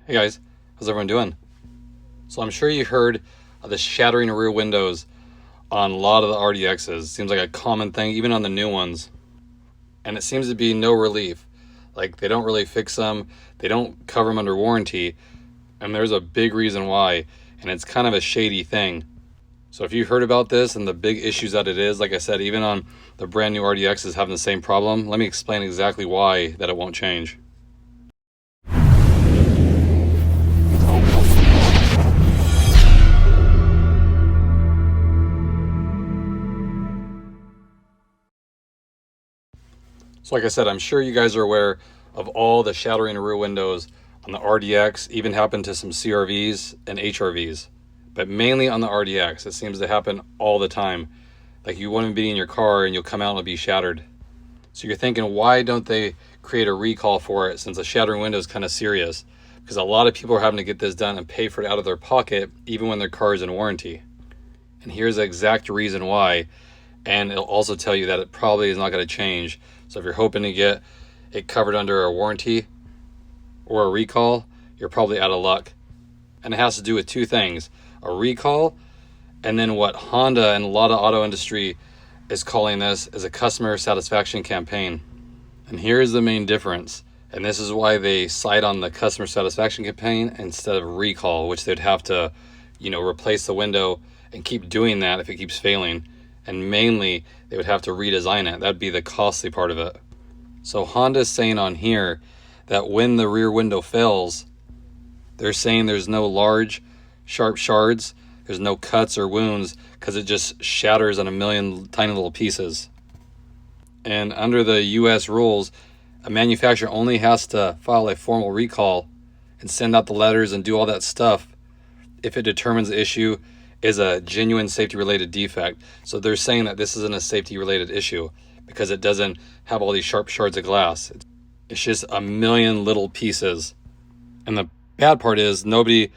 Hey guys, how's everyone doing? So I'm sure you heard of the shattering rear windows on a lot of the RDXs. Seems like a common thing, even on the new ones. And it seems to be no relief. Like they don't really fix them, they don't cover them under warranty, and there's a big reason why, and it's kind of a shady thing. So if you heard about this and the big issues that it is, like I said, even on the brand new RDXs having the same problem, let me explain exactly why that it won't change. So like I said, I'm sure you guys are aware of all the shattering rear windows on the RDX, even happened to some CRVs and HRVs, but mainly on the RDX. It seems to happen all the time. Like you wouldn't be in your car and you'll come out and it'll be shattered. So you're thinking, why don't they create a recall for it, since a shattering window is kind of serious? Because a lot of people are having to get this done and pay for it out of their pocket, even when their car is in warranty. And here's the exact reason why. And it'll also tell you that it probably is not going to change. So if you're hoping to get it covered under a warranty or a recall, you're probably out of luck. And it has to do with two things: a recall, and then what Honda and a lot of auto industry is calling this is a customer satisfaction campaign. And here's the main difference. And this is why they cite on the customer satisfaction campaign instead of recall, which they'd have to, replace the window and keep doing that if it keeps failing. And mainly they would have to redesign it. That'd be the costly part of it. So Honda's saying on here that when the rear window fails, they're saying there's no large sharp shards, there's no cuts or wounds, because it just shatters in a million tiny little pieces. And under the US rules, a manufacturer only has to file a formal recall and send out the letters and do all that stuff if it determines the issue is a genuine safety related defect. So they're saying that this isn't a safety related issue because it doesn't have all these sharp shards of glass. It's just a million little pieces. And the bad part is nobody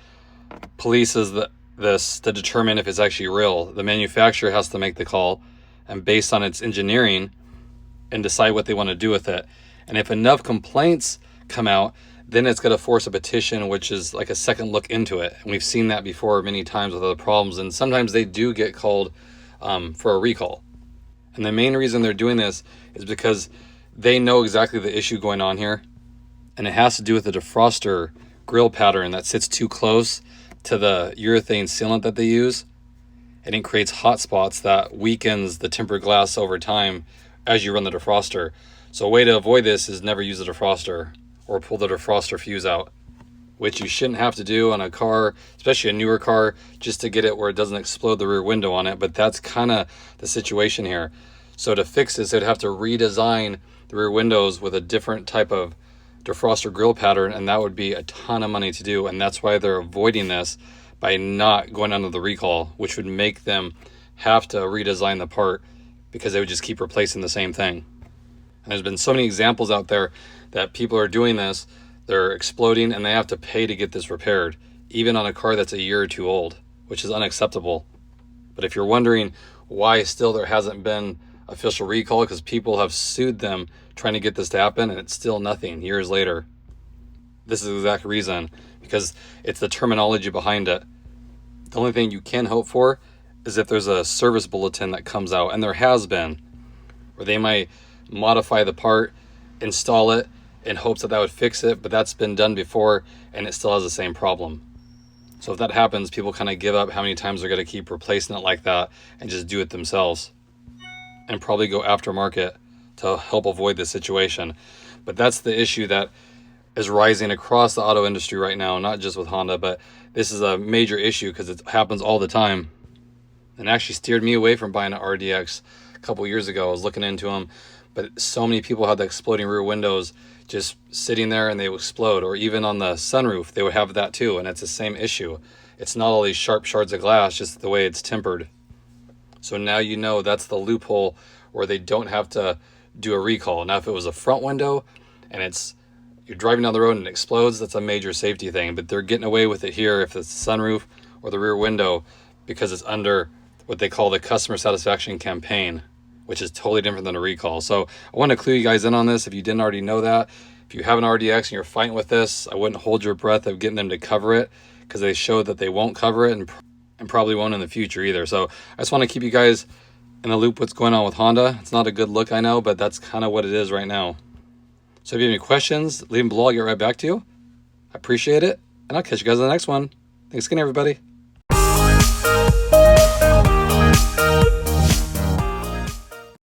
polices this to determine if it's actually real. The manufacturer has to make the call and based on its engineering and decide what they want to do with it. And if enough complaints come out, then it's going to force a petition, which is like a second look into it. And we've seen that before many times with other problems. And sometimes they do get called for a recall. And the main reason they're doing this is because they know exactly the issue going on here. And it has to do with the defroster grill pattern that sits too close to the urethane sealant that they use. And it creates hot spots that weakens the tempered glass over time as you run the defroster. So a way to avoid this is never use the defroster or pull the defroster fuse out, which you shouldn't have to do on a car, especially a newer car, just to get it where it doesn't explode the rear window on it. But that's kind of the situation here. So to fix this, they'd have to redesign the rear windows with a different type of defroster grill pattern, and that would be a ton of money to do. And that's why they're avoiding this by not going under the recall, which would make them have to redesign the part because they would just keep replacing the same thing. And there's been so many examples out there that people are doing this, they're exploding, and they have to pay to get this repaired, even on a car that's a year or two old, which is unacceptable. But if you're wondering why still there hasn't been official recall, because people have sued them trying to get this to happen, and it's still nothing years later. This is the exact reason, because it's the terminology behind it. The only thing you can hope for is if there's a service bulletin that comes out, and there has been, where they might modify the part, install it in hopes that would fix it, but that's been done before and it still has the same problem. So if that happens, people kind of give up how many times they're going to keep replacing it like that and just do it themselves and probably go aftermarket to help avoid this situation. But that's the issue that is rising across the auto industry right now, not just with Honda, but this is a major issue because it happens all the time. And actually steered me away from buying an RDX a couple years ago. I was looking into them, but so many people had the exploding rear windows just sitting there and they would explode. Or even on the sunroof, they would have that too, and it's the same issue. It's not all these sharp shards of glass, just the way it's tempered. So now you know that's the loophole where they don't have to do a recall. Now if it was a front window and you're driving down the road and it explodes, that's a major safety thing. But they're getting away with it here if it's the sunroof or the rear window, because it's under what they call the customer satisfaction campaign, which is totally different than a recall. So I want to clue you guys in on this if you didn't already know that. If you have an RDX and you're fighting with this, I wouldn't hold your breath of getting them to cover it, because they showed that they won't cover it and probably won't in the future either. So I just want to keep you guys in the loop what's going on with Honda. It's not a good look, I know, but that's kind of what it is right now. So if you have any questions, leave them below. I'll get right back to you. I appreciate it, and I'll catch you guys in the next one. Thanks again, everybody.